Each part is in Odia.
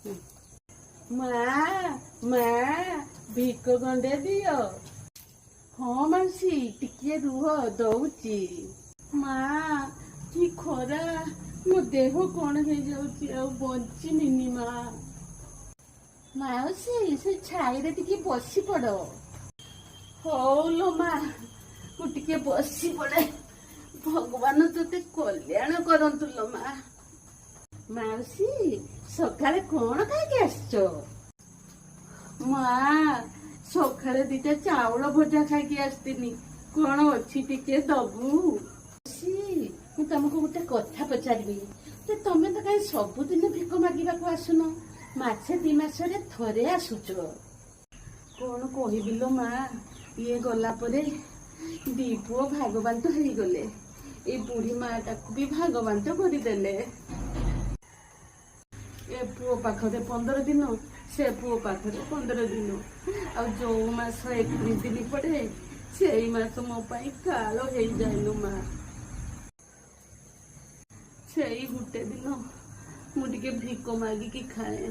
ମା ମା ଭିକ ଗଣ୍ଡେ ଦିଅ। ହଁ ମାଉସୀ ଟିକେ ରୁହ ଦଉଛି। ମା କି ଖରା, ମୋ ଦେହ କଣ ହେଇଯାଉଛି, ଆଉ ବଞ୍ଚିନିନି ମା। ମାଉସୀ ସେ ଛାଇରେ ଟିକେ ବସି ପଡ। ହଉ ଲୋ ମା, ମୁଁ ଟିକେ ବସି ପଡେ। ଭଗବାନ ତୋତେ କଲ୍ୟାଣ କରନ୍ତୁ ଲୋ ମା। ମାଉସୀ ସକାଳେ କଣ ଖାଇକି ଆସିଛ? ମା ସକାଳେ ଦିଟା ଚାଉଳ ଭଜା ଖାଇକି ଆସିଥିଲି। କଣ ଅଛି ଟିକେ ଦବୁ? ମୁଁ ତମକୁ ଗୋଟେ କଥା ପଚାରିବି, ଯେ ତମେ ତ କାହିଁ ସବୁଦିନ ଭିକ ମାଗିବାକୁ ଆସୁନ, ମାସେ 2 ମାସରେ ଥରେ ଆସୁଛ। କଣ କହିବି ଲୋ ମା, ଇଏ ଗଲା ପରେ 2 ପୁଅ ଭାଗବାଣ୍ଟ ହେଇଗଲେ। ଏଇ ବୁଢୀ ମାଟାକୁ ବି ଭାଗବାଣ୍ଟ କରିଦେଲେ। ଏ ପୁଅ ପାଖରେ 15 ଦିନ, ସେ ପୁଅ ପାଖରେ 15 ଦିନ, ଆଉ ଯୋଉ ମାସ 31 ଦିନ ପଡେ ସେଇ ମାସ ମୋ ପାଇଁ କାଳ ହେଇଯାଏ ଲୋ ମା। ସେଇ ଗୋଟେ ଦିନ ମୁଁ ଟିକେ ଭିକ ମାଗିକି ଖାଏ।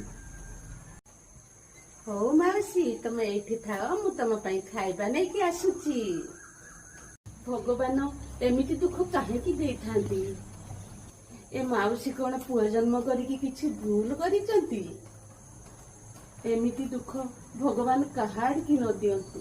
ହଉ ମାଉସୀ ତମେ ଏଇଠି ଥାଅ, ମୁଁ ତମ ପାଇଁ ଖାଇବା ନେଇକି ଆସୁଛି। ଭଗବାନ ଏମିତି ଦୁଃଖ କାହିଁକି ଦେଇଥାନ୍ତି? ଏ ମାଉସୀ କଣ ପୁଅ ଜନ୍ମ କରିକି କିଛି ଭୁଲ କରିଛନ୍ତି? ଏମିତି ଦୁଃଖ ଭଗବାନ କାହାରିକି ନ ଦିଅନ୍ତୁ।